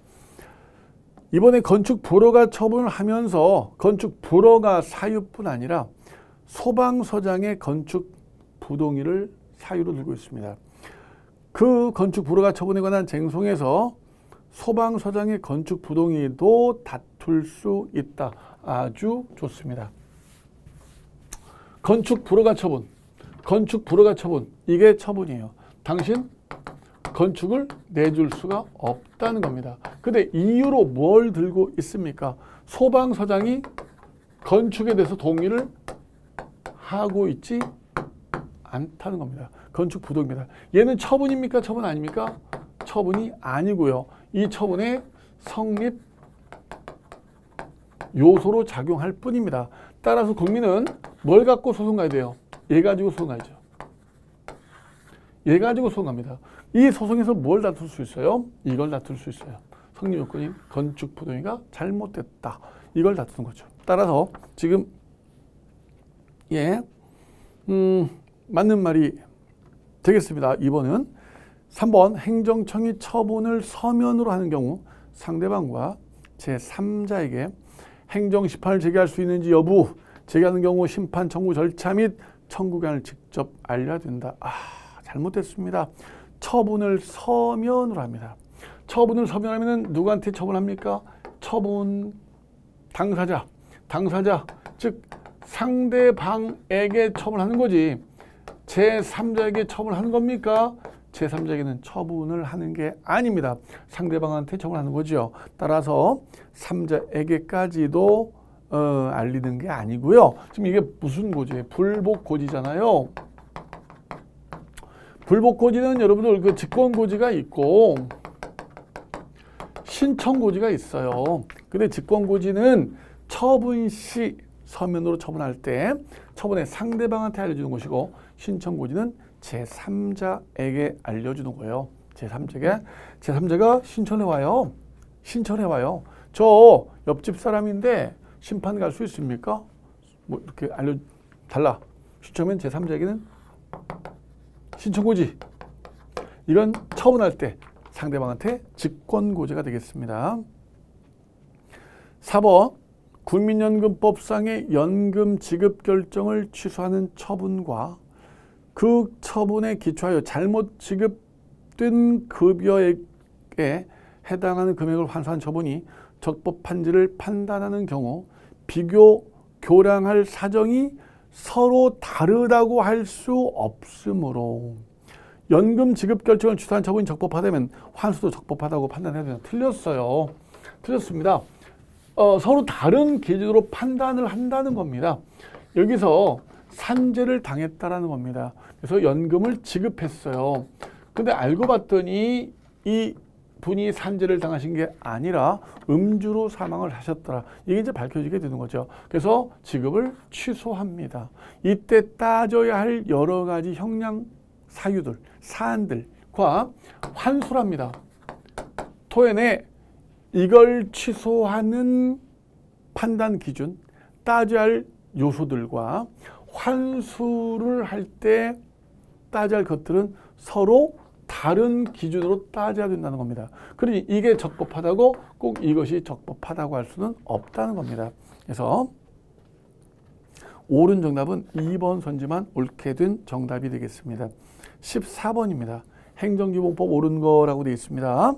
이번에 건축 불허가 처분을 하면서 건축 불허가 사유뿐 아니라 소방서장의 건축 부동의를 사유로 들고 있습니다. 그 건축 불허가 처분에 관한 쟁송에서 소방서장의 건축 부동의도 다툴 수 있다. 아주 좋습니다. 건축 불허가 처분, 이게 처분이에요. 당신 건축을 내줄 수가 없다는 겁니다. 근데 이유로 뭘 들고 있습니까? 소방서장이 건축에 대해서 동의를 하고 있지 않다는 겁니다. 건축 부동입니다. 얘는 처분입니까? 처분 아닙니까? 처분이 아니고요. 이 처분의 성립 요소로 작용할 뿐입니다. 따라서 국민은 뭘 갖고 소송 가야 돼요? 얘 가지고 소송 가야죠. 얘 가지고 소송 갑니다. 이 소송에서 뭘 다툴 수 있어요? 이걸 다툴 수 있어요. 성립 요건인 건축 부동의가 잘못됐다. 이걸 다투는 거죠. 따라서 지금 맞는 말이 되겠습니다. 2번은 3번 행정청이 처분을 서면으로 하는 경우 상대방과 제3자에게 행정심판을 제기할 수 있는지 여부, 제기하는 경우 심판 청구 절차 및 청구기한을 직접 알려야 된다. 잘못됐습니다. 처분을 서면으로 합니다. 처분을 서면하면 누구한테 처분합니까? 처분 당사자, 즉 상대방에게 처분하는 거지. 제3자에게 처분하는 겁니까? 제3자에게는 처분을 하는 게 아닙니다. 상대방한테 처분하는 거죠. 따라서 3자에게까지도 알리는 게 아니고요. 지금 이게 무슨 고지예요? 불복고지잖아요. 불복고지는 여러분들 그 직권고지가 있고 신청고지가 있어요. 근데 직권고지는 처분 시 서면으로 처분할 때 처분의 상대방한테 알려주는 것이고 신청고지는 제3자에게 알려주는 거예요. 제3자가 신청해와요. 저 옆집 사람인데 심판 갈 수 있습니까? 뭐 이렇게 알려달라. 신청하면 제3자에게는 신청고지. 이건 처분할 때 상대방한테 직권고지가 되겠습니다. 4번 국민연금법상의 연금 지급 결정을 취소하는 처분과 그 처분에 기초하여 잘못 지급된 급여액에 해당하는 금액을 환수한 처분이 적법한지를 판단하는 경우 비교 교량할 사정이 서로 다르다고 할 수 없으므로 연금 지급 결정을 취소한 처분이 적법하다면 환수도 적법하다고 판단해야 되나? 틀렸어요. 틀렸습니다. 서로 다른 기준으로 판단을 한다는 겁니다. 여기서 산재를 당했다라는 겁니다. 그래서 연금을 지급했어요. 근데 알고 봤더니 이 분이 산재를 당하신 게 아니라 음주로 사망을 하셨더라. 이게 이제 밝혀지게 되는 거죠. 그래서 지급을 취소합니다. 이때 따져야 할 여러 가지 형량 사유들, 사안들과 환수를 합니다. 토해내 이걸 취소하는 판단 기준, 따져야 할 요소들과 환수를 할 때 따져야 할 것들은 서로 다른 기준으로 따져야 된다는 겁니다. 그러니 이게 적법하다고 꼭 이것이 적법하다고 할 수는 없다는 겁니다. 그래서 옳은 정답은 2번 선지만 옳게 된 정답이 되겠습니다. 14번입니다. 행정기본법 옳은 거라고 되어 있습니다.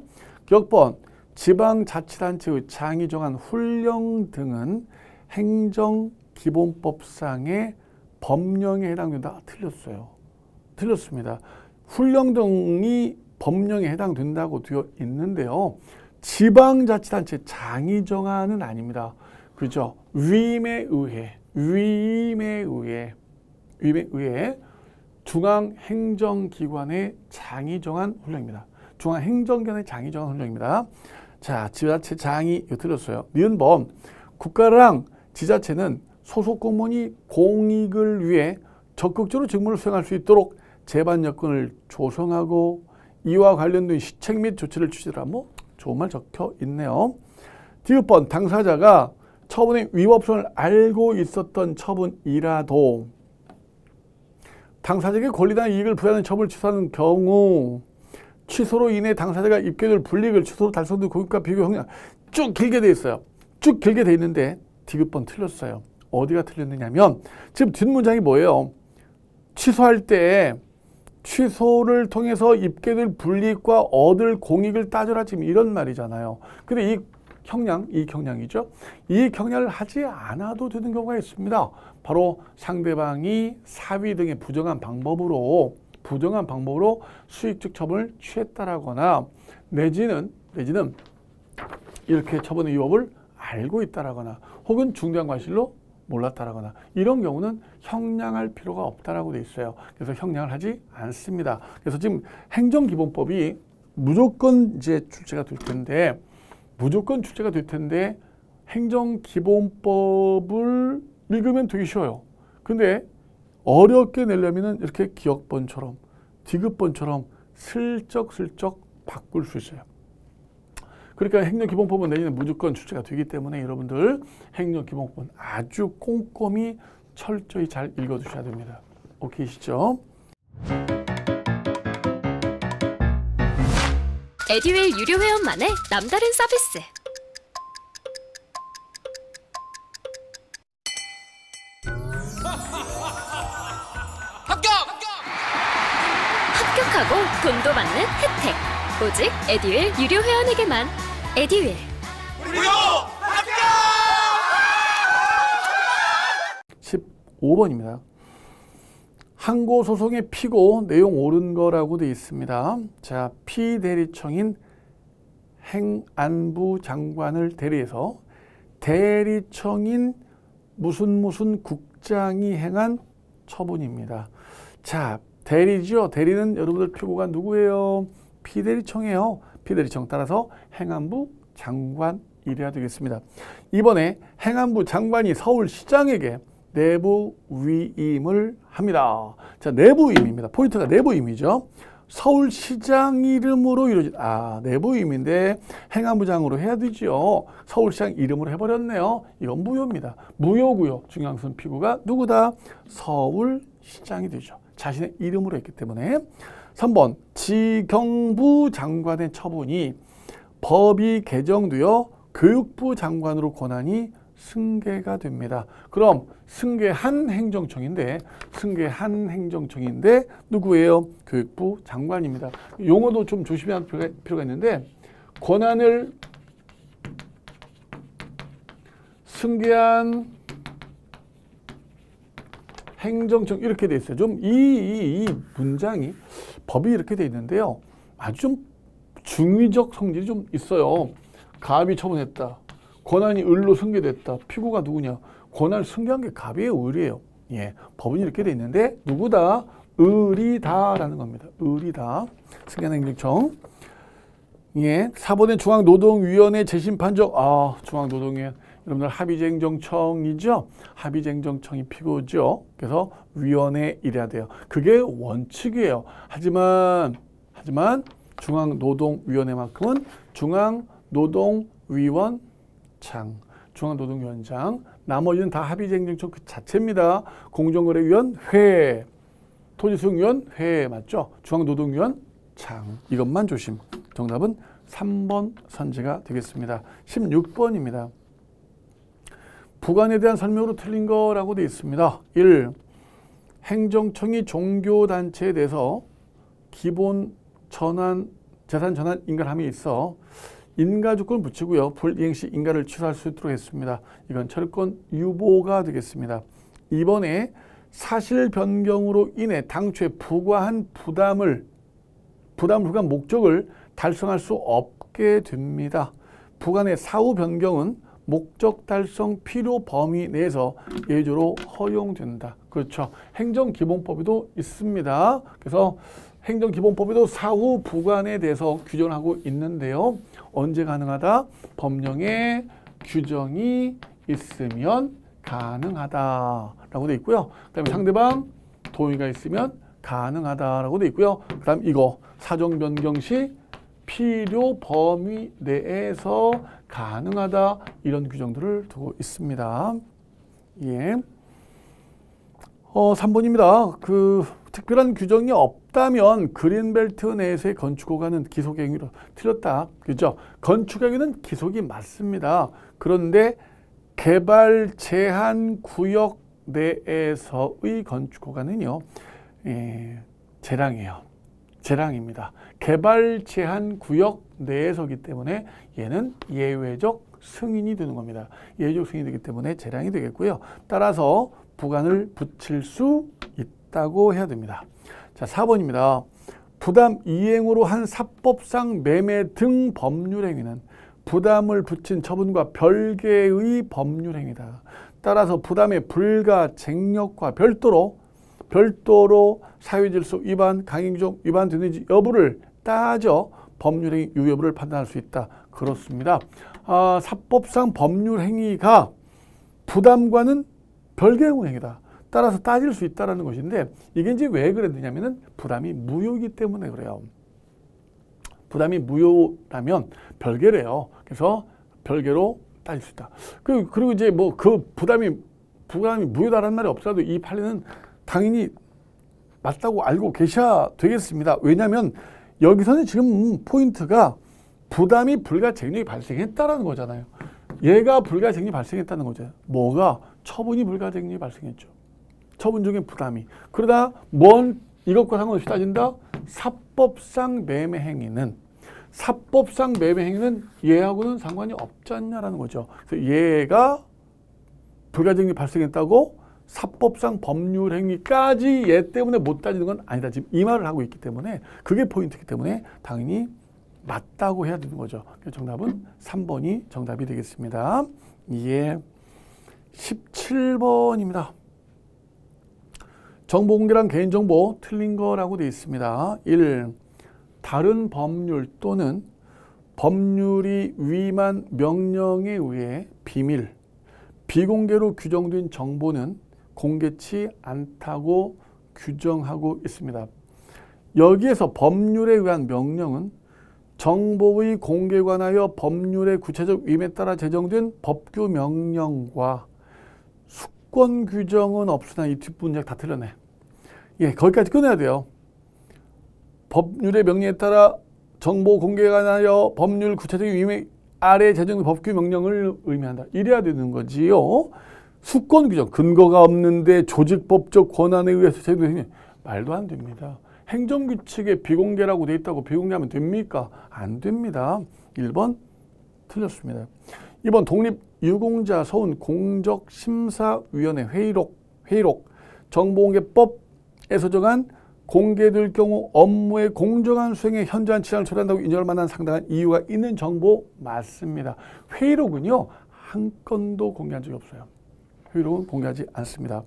기억번, 지방자치단체의 장이 정한 훈령 등은 행정기본법상의 법령에 해당된다. 틀렸어요. 틀렸습니다. 훈령 등이 법령에 해당된다고 되어 있는데요. 지방자치단체 장이 정하는 아닙니다. 그죠? 위임에 의해 중앙행정기관의 장이 정한 훈령입니다. 중앙행정기관의 장이 정한 훈령입니다. 자, 지자체 장이 이거 틀렸어요. 니은범, 국가랑 지자체는 소속 공무원이 공익을 위해 적극적으로 직무를 수행할 수 있도록 제반 여건을 조성하고 이와 관련된 시책 및 조치를 취하라. 뭐 좋은 말 적혀 있네요. 디귿번, 당사자가 처분의 위법성을 알고 있었던 처분이라도 당사자에게 권리나 이익을 부여하는 처분을 취소하는 경우 취소로 인해 당사자가 입게 될 불이익을 취소로 달성된 고익과 비교 형량 쭉 길게 돼 있어요. 쭉 길게 돼 있는데 디귿번 틀렸어요. 어디가 틀렸느냐면 지금 뒷문장이 뭐예요? 취소할 때 취소를 통해서 입게 될 불이익과 얻을 공익을 따져라 지금 이런 말이잖아요. 근데 이 경량이죠. 이 경량을 하지 않아도 되는 경우가 있습니다. 바로 상대방이 사위 등의 부정한 방법으로 수익적 처분을 취했다라거나 내지는 이렇게 처분의 위법을 알고 있다라거나 혹은 중대한 과실로 몰랐다라거나 이런 경우는 형량할 필요가 없다라고 돼 있어요. 그래서 형량을 하지 않습니다. 그래서 지금 행정기본법이 무조건 이제 출제가 될 텐데 행정기본법을 읽으면 되게 쉬워요. 근데 어렵게 내려면은 이렇게 기억번처럼 디귿번처럼 슬쩍슬쩍 바꿀 수 있어요. 그러니까 행정기본법은 내년에 무조건 출제가 되기 때문에 여러분들 행정기본법은 아주 꼼꼼히 철저히 잘 읽어두셔야 됩니다. 오케이시죠? 에듀윌 유료 회원만의 남다른 서비스. 합격하고 돈도 받는 혜택. 오직 에듀윌 유료 회원에게만. 에듀윌. 무료 합격! 15번입니다. 항고소송의 피고 내용 옳은 거라고 되어 있습니다. 자, 피대리청인 행안부 장관을 대리해서 대리청인 무슨 국장이 행한 처분입니다. 자, 대리죠. 대리는 여러분들 피고가 누구예요? 피대리청이에요. 피대리청 따라서 행안부 장관이래야 되겠습니다. 이번에 행안부 장관이 서울시장에게 내부 위임을 합니다. 자, 내부 위임입니다. 포인트가 내부 위임이죠. 서울시장 이름으로 이루어진 내부 위임인데 행안부장으로 해야 되죠. 서울시장 이름으로 해버렸네요. 이건 무효입니다. 무효고요. 중요한 것은 피고가 누구다? 서울시장이 되죠. 자신의 이름으로 했기 때문에. 3번, 지경부 장관의 처분이 법이 개정되어 교육부 장관으로 권한이 승계가 됩니다. 그럼 승계한 행정청인데 누구예요? 교육부 장관입니다. 용어도 좀 조심해야 할 필요가 있는데 권한을 승계한 행정청 이렇게 돼 있어요. 좀 이 문장이 법이 이렇게 돼 있는데요. 아주 좀 중의적 성질이 좀 있어요. 갑이 처분했다. 권한이 을로 승계됐다. 피고가 누구냐? 권한을 승계한 게 갑이에요, 을이에요. 예, 법은 이렇게 돼 있는데 누구다? 을이다라는 겁니다. 을이다. 승계한 행정청. 예, 4번의 중앙노동위원회 재심판정. 중앙노동위원 여러분들 합의제행정청이죠. 합의제행정청이 피고죠. 그래서 위원회 이래야 돼요. 그게 원칙이에요. 하지만 중앙노동위원회만큼은 중앙노동 위원, 장, 중앙노동위원장, 나머지는 다 합의쟁정처 그 자체입니다. 공정거래위원회, 토지수용위원회 맞죠? 중앙노동위원, 장, 이것만 조심. 정답은 3번 선지가 되겠습니다. 16번입니다. 부관에 대한 설명으로 틀린 거라고 되어 있습니다. 1. 행정청이 종교단체에 대해서 기본 전환, 재산 전환 인가함이 있어 인가조건을 붙이고요. 불이행 시 인가를 취소할 수 있도록 했습니다. 이건 철권 유보가 되겠습니다. 2번에 사실 변경으로 인해 당초에 부과한 부담을 부과한 목적을 달성할 수 없게 됩니다. 부관의 사후 변경은 목적 달성 필요 범위 내에서 예외적으로 허용된다. 그렇죠. 행정기본법에도 있습니다. 그래서 행정기본법에도 사후 부관에 대해서 규정을 하고 있는데요. 언제 가능하다? 법령에 규정이 있으면 가능하다라고 되어 있고요. 그 다음에 상대방 동의가 있으면 가능하다라고 되어 있고요. 그 다음 이거 사정 변경 시 필요 범위 내에서 가능하다 이런 규정들을 두고 있습니다. 예. 3번입니다. 그 특별한 규정이 없다면 그린벨트 내에서의 건축허가는 기속 행위로 틀렸다. 그죠? 건축 행위는 기속이 맞습니다. 그런데 개발 제한 구역 내에서의 건축허가는요. 재량이에요. 재량입니다. 개발 제한 구역 내에서기 때문에 얘는 예외적 승인이 되는 겁니다. 예외적 승인이 되기 때문에 재량이 되겠고요. 따라서 부관을 붙일 수 있다고 해야 됩니다. 자, 4번입니다. 부담 이행으로 한 사법상 매매 등 법률행위는 부담을 붙인 처분과 별개의 법률행위다. 따라서 부담의 불가 쟁력과 별도로 사회질서 위반, 강행규정 위반 되는지 여부를 따져 법률행위 유효 여부를 판단할 수 있다. 그렇습니다. 사법상 법률행위가 부담과는 별개의 행위다. 따라서 따질 수 있다는 것인데 이게 이제 왜 그랬느냐면은 부담이 무효이기 때문에 그래요. 부담이 무효라면 별개래요. 그래서 별개로 따질 수 있다. 그리고 이제 뭐 그 부담이 무효다라는 말이 없어도 이 판례는 당연히 맞다고 알고 계셔야 되겠습니다. 왜냐하면 여기서는 지금 포인트가 부담이 불가쟁력이 발생했다라는 거잖아요. 얘가 불가쟁력이 발생했다는 거죠. 뭐가? 처분이 불가쟁력이 발생했죠. 처분 중에 부담이. 그러다 이것과 상관없이 따진다? 사법상 매매 행위는 얘하고는 상관이 없지 않냐라는 거죠. 그래서 얘가 불가쟁력이 발생했다고 사법상 법률 행위까지 얘 때문에 못 따지는 건 아니다. 지금 이 말을 하고 있기 때문에 그게 포인트이기 때문에 당연히 맞다고 해야 되는 거죠. 그래서 정답은 3번이 정답이 되겠습니다. 예. 17번입니다. 정보 공개란 개인정보 틀린 거라고 되어 있습니다. 1. 다른 법률 또는 법률이 위임한 명령에 의해 비밀, 비공개로 규정된 정보는 공개치 않다고 규정하고 있습니다. 여기에서 법률에 의한 명령은 정보의 공개에 관하여 법률의 구체적 위임에 따라 제정된 법규 명령과 수권 규정은 없으나 이 뒷문장 다 틀렸네. 예, 거기까지 끊어야 돼요. 법률의 명령에 따라 정보 공개에 관하여 법률 구체적 위임에 아래 제정된 법규 명령을 의미한다. 이래야 되는 거지요. 수권 규정, 근거가 없는데 조직법적 권한에 의해서 제정된 말도 안 됩니다. 행정규칙에 비공개라고 돼 있다고 비공개하면 됩니까? 안 됩니다. 1번 틀렸습니다. 2번 독립유공자 서훈 공적심사위원회 회의록 정보공개법에서 정한 공개될 경우 업무의 공정한 수행에 현저한 지장을 초래한다고 인정할 만한 상당한 이유가 있는 정보 맞습니다. 회의록은요. 한 건도 공개한 적이 없어요. 회의록은 공개하지 않습니다.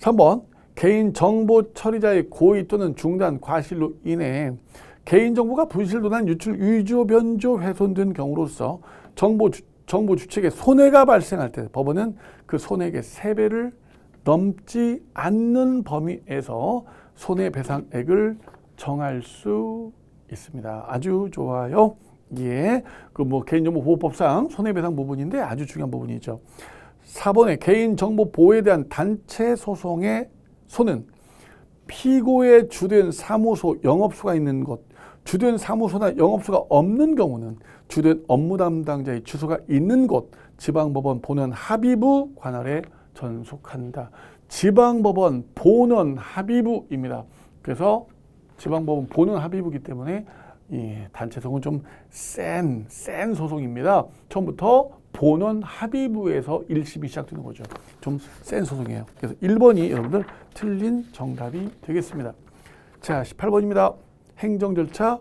3번 개인정보 처리자의 고의 또는 중단, 과실로 인해 개인정보가 분실, 도난, 유출, 위조, 변조, 훼손된 경우로서 정보 주체에게 손해가 발생할 때 법원은 그 손해액의 3배를 넘지 않는 범위에서 손해배상액을 정할 수 있습니다. 아주 좋아요. 예, 그 뭐 개인정보보호법상 손해배상 부분인데 아주 중요한 부분이죠. 4번에 개인정보 보호에 대한 단체 소송의 소는 피고의 주된 사무소, 영업소가 있는 곳, 주된 사무소나 영업소가 없는 경우는 주된 업무 담당자의 주소가 있는 곳, 지방법원 본원 합의부 관할에 전속한다. 지방법원 본원 합의부입니다. 그래서 지방법원 본원 합의부이기 때문에 이 단체 소송은 좀 센 소송입니다. 처음부터 본원 합의부에서 1심이 시작되는 거죠. 좀 센 소송이에요. 그래서 1번이 여러분들 틀린 정답이 되겠습니다. 자, 18번입니다. 행정 절차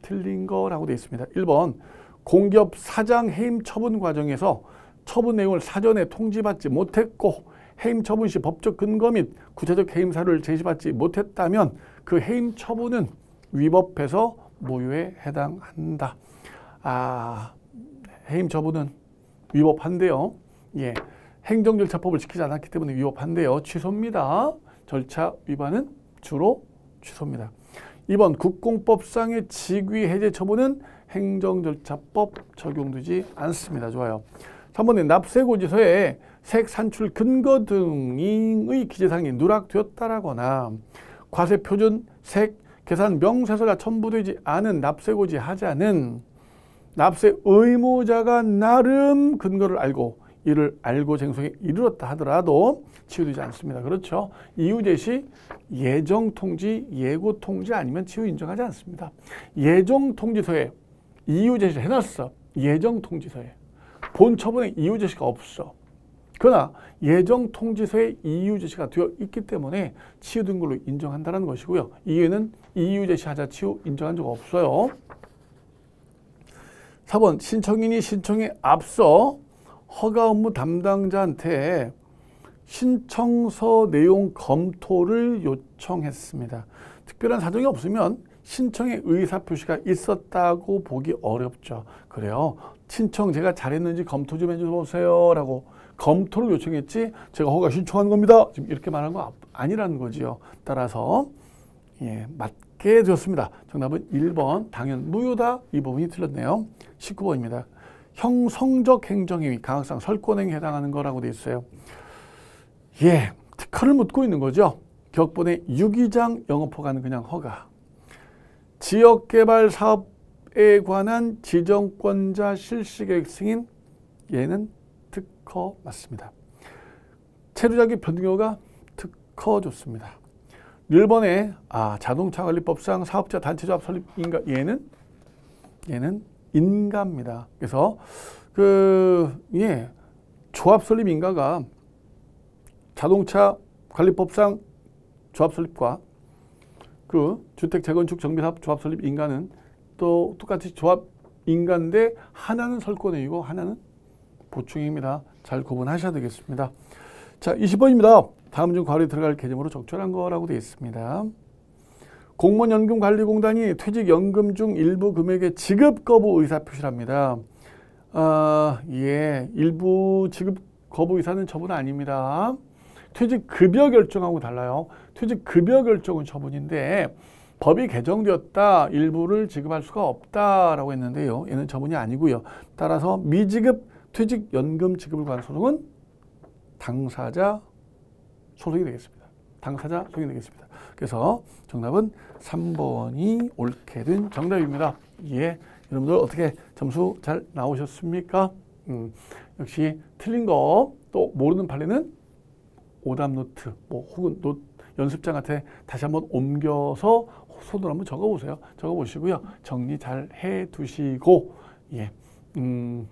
틀린 거라고 되어 있습니다. 1번 공기업 사장 해임 처분 과정에서 처분 내용을 사전에 통지받지 못했고 해임 처분 시 법적 근거 및 구체적 해임 사유를 제시받지 못했다면 그 해임 처분은 위법해서 무효에 해당한다. 해임 처분은 위법한데요. 예, 행정절차법을 지키지 않았기 때문에 위법한데요. 취소입니다. 절차 위반은 주로 취소입니다. 2번 국공법상의 직위 해제 처분은 행정절차법 적용되지 않습니다. 좋아요. 3번에 납세고지서에 세액 산출 근거 등의 기재사항이 누락되었다라거나 과세표준 세액 계산 명세서가 첨부되지 않은 납세고지 하자는 납세 의무자가 나름 근거를 알고 이를 알고 쟁송에 이르렀다 하더라도 치유되지 않습니다. 그렇죠? 이유 제시, 예정 통지, 예고 통지 아니면 치유 인정하지 않습니다. 예정 통지서에 이유 제시를 해놨어. 예정 통지서에. 본 처분에 이유 제시가 없어. 그러나 예정 통지서에 이유 제시가 되어 있기 때문에 치유된 걸로 인정한다는 것이고요. 이유는 이유 제시하자 치유 인정한 적 없어요. 4번 신청인이 신청에 앞서 허가 업무 담당자한테 신청서 내용 검토를 요청했습니다. 특별한 사정이 없으면 신청의 의사표시가 있었다고 보기 어렵죠. 그래요. 신청 제가 잘했는지 검토 좀 해주세요 라고 검토를 요청했지 제가 허가 신청한 겁니다. 지금 이렇게 말한 거 아니라는 거지요. 따라서 예, 맞게 되었습니다. 정답은 1번 당연 무효다. 이 부분이 틀렸네요. 19번입니다. 형성적 행정행위 강학상 설권행위에 해당하는 거라고 되어 있어요. 예, 특허를 묻고 있는 거죠. 격분의 유기장 영업허가는 그냥 허가. 지역개발 사업에 관한 지정권자 실시계획 승인 얘는 특허 맞습니다. 체류자기 변경료가 특허 좋습니다. 1번에 자동차관리법상 사업자 단체조합 설립 인가 얘는 인가입니다. 그래서 조합 설립 인가가 자동차 관리법상 조합 설립과 그 주택 재건축 정비사업 조합 설립 인가는 또 똑같이 조합 인가인데 하나는 설권행위고 하나는 보충입니다. 잘 구분하셔야 되겠습니다. 자, 20번입니다. 다음 중 과로에 들어갈 개념으로 적절한 거라고 되어 있습니다. 공무원연금관리공단이 퇴직연금 중 일부 금액의 지급 거부 의사 표시를 합니다. 일부 지급 거부 의사는 처분 아닙니다. 퇴직급여 결정하고 달라요. 퇴직급여 결정은 처분인데 법이 개정되었다. 일부를 지급할 수가 없다라고 했는데요. 얘는 처분이 아니고요. 따라서 미지급 퇴직연금 지급을 관한 소송은 당사자 소송이 되겠습니다. 당사자 소송이 되겠습니다. 그래서 정답은 3번이 옳게 된 정답입니다. 예, 여러분들 어떻게 점수 잘 나오셨습니까? 역시 틀린 거 또 모르는 판례는 오답 노트 혹은 연습장한테 다시 한번 옮겨서 손으로 한번 적어보세요. 적어보시고요. 정리 잘 해두시고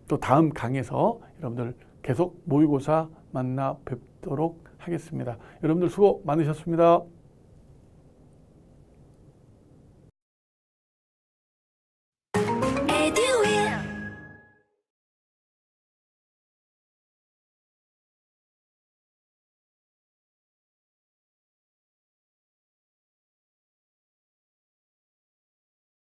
또 다음 강에서 여러분들 계속 모의고사 만나 뵙도록 하겠습니다. 여러분들 수고 많으셨습니다.